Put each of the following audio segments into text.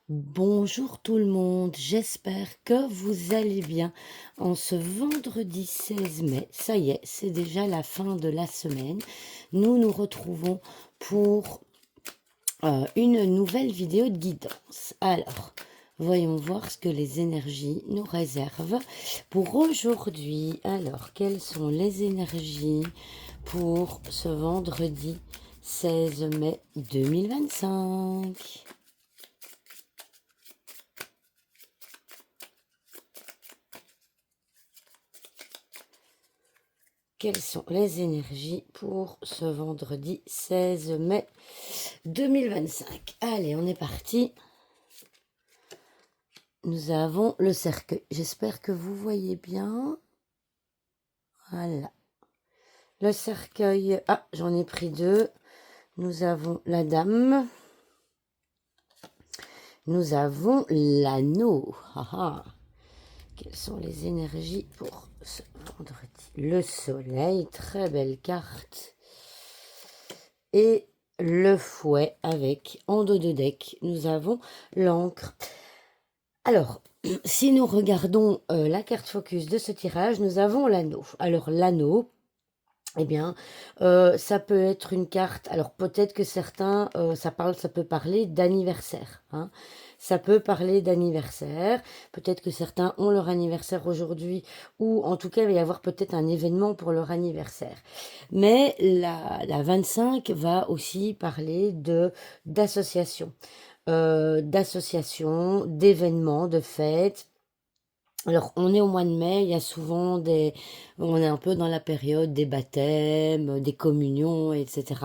Bonjour tout le monde, j'espère que vous allez bien. En ce vendredi 16 mai, ça y est, c'est déjà la fin de la semaine. Nous nous retrouvons pour une nouvelle vidéo de guidance. Alors, voyons voir ce que les énergies nous réservent pour aujourd'hui. Alors, quelles sont les énergies pour ce vendredi 16 mai 2025? Quelles sont les énergies pour ce vendredi 16 mai 2025? Allez, on est parti. Nous avons le cercueil. J'espère que vous voyez bien. Voilà. Le cercueil. Ah, j'en ai pris deux. Nous avons la dame. Nous avons l'anneau. Ah, ah. Quelles sont les énergies pour ce vendredi? Le soleil, très belle carte. Et le fouet avec, en dos de deck, nous avons l'encre. Alors, si nous regardons la carte focus de ce tirage, nous avons l'anneau. Alors, l'anneau, eh bien, ça peut être une carte. Alors, peut-être que certains, ça peut parler d'anniversaire. Hein. Ça peut parler d'anniversaire. Peut-être que certains ont leur anniversaire aujourd'hui, ou en tout cas, il va y avoir peut-être un événement pour leur anniversaire. Mais la 25 va aussi parler d'associations, d'événements, de fêtes. Alors, on est au mois de mai, il y a souvent on est un peu dans la période des baptêmes, des communions, etc.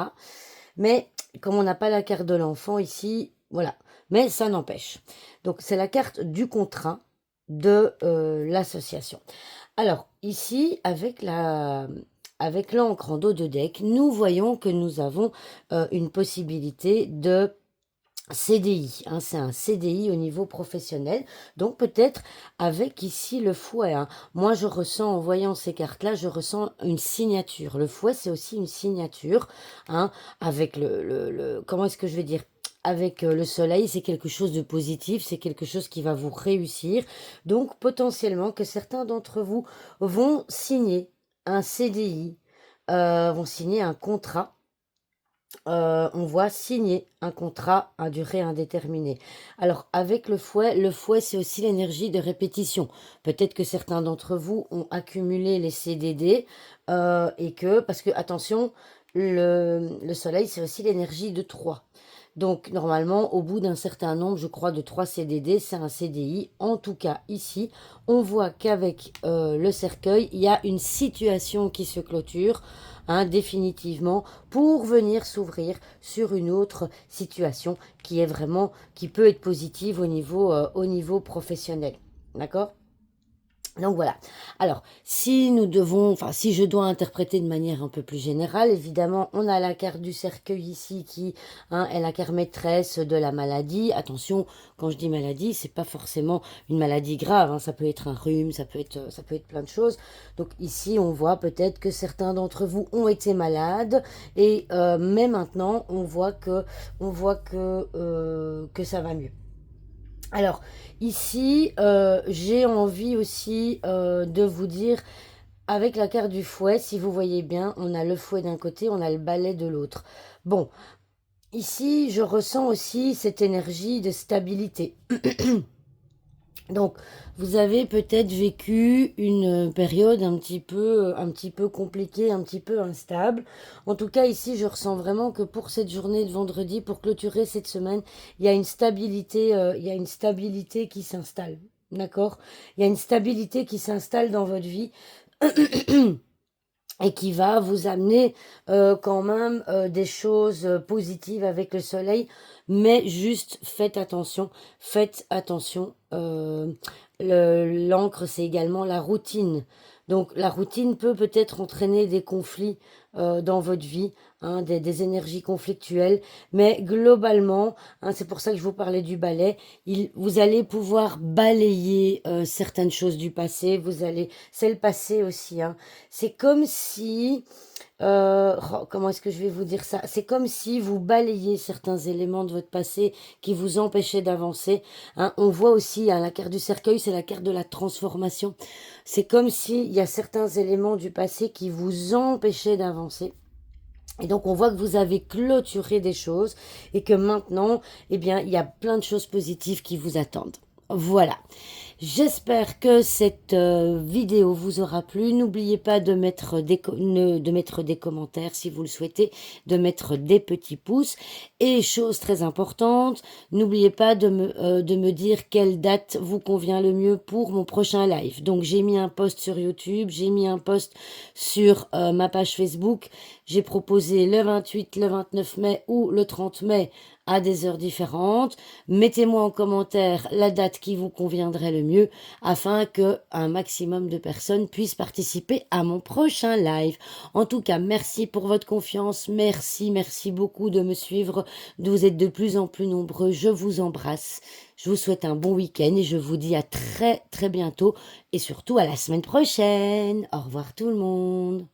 Mais comme on n'a pas la carte de l'enfant ici, voilà. Mais ça n'empêche. Donc, c'est la carte du contrat de l'association. Alors, ici, avec l'encre en dos de deck, nous voyons que nous avons une possibilité de CDI, hein, c'est un CDI au niveau professionnel, donc peut-être avec ici le fouet. Hein. Moi, je ressens, en voyant ces cartes-là, je ressens une signature. Le fouet, c'est aussi une signature, hein, avec comment est-ce que je vais dire? Avec le soleil, c'est quelque chose de positif, c'est quelque chose qui va vous réussir. Donc, potentiellement, que certains d'entre vous vont signer un CDI, vont signer un contrat. On voit signer un contrat à durée indéterminée. Alors avec le fouet c'est aussi l'énergie de répétition. Peut-être que certains d'entre vous ont accumulé les CDD et que, parce que attention, le soleil c'est aussi l'énergie de 3. Donc normalement au bout d'un certain nombre, je crois de 3 CDD, c'est un CDI. En tout cas ici, on voit qu'avec le cercueil, il y a une situation qui se clôture. Hein, définitivement pour venir s'ouvrir sur une autre situation qui peut être positive au niveau professionnel. D'accord? Donc voilà. Alors, si je dois interpréter de manière un peu plus générale, évidemment, on a la carte du cercueil ici qui est la carte maîtresse de la maladie. Attention, quand je dis maladie, c'est pas forcément une maladie grave. Hein, ça peut être un rhume, ça peut être plein de choses. Donc ici, on voit peut-être que certains d'entre vous ont été malades et mais maintenant, que ça va mieux. Alors, ici, j'ai envie aussi de vous dire, avec la carte du fouet, si vous voyez bien, on a le fouet d'un côté, on a le balai de l'autre. Bon, ici, je ressens aussi cette énergie de stabilité. Donc, vous avez peut-être vécu une période un petit peu compliquée, un petit peu instable. En tout cas, ici, je ressens vraiment que pour cette journée de vendredi, pour clôturer cette semaine, il y a une stabilité qui s'installe. D'accord? Il y a une stabilité qui s'installe dans votre vie et qui va vous amener quand même des choses positives avec le soleil, mais juste faites attention. L'encre, c'est également la routine. Donc la routine peut peut-être entraîner des conflits dans votre vie, hein, des énergies conflictuelles. Mais globalement, hein, c'est pour ça que je vous parlais du balai, vous allez pouvoir balayer certaines choses du passé. C'est le passé aussi, hein. C'est comme si comment est-ce que je vais vous dire ça? C'est comme si vous balayez certains éléments de votre passé qui vous empêchaient d'avancer, hein. On voit aussi, hein, la carte du cercueil, c'est la carte de la transformation. C'est comme s'il y a certains éléments du passé qui vous empêchaient d'avancer. Et donc, on voit que vous avez clôturé des choses et que maintenant, eh bien, il y a plein de choses positives qui vous attendent. Voilà. J'espère que cette vidéo vous aura plu. N'oubliez pas de mettre de mettre des commentaires si vous le souhaitez, de mettre des petits pouces. Et chose très importante, n'oubliez pas de me dire quelle date vous convient le mieux pour mon prochain live. Donc j'ai mis un post sur YouTube, j'ai mis un post sur ma page Facebook. J'ai proposé le 28, le 29 mai ou le 30 mai à des heures différentes. Mettez-moi en commentaire la date qui vous conviendrait le mieux afin que un maximum de personnes puissent participer à mon prochain live. En tout cas, merci pour votre confiance. Merci beaucoup de me suivre. Vous êtes de plus en plus nombreux. Je vous embrasse. Je vous souhaite un bon week-end et je vous dis à très bientôt et surtout à la semaine prochaine. Au revoir tout le monde.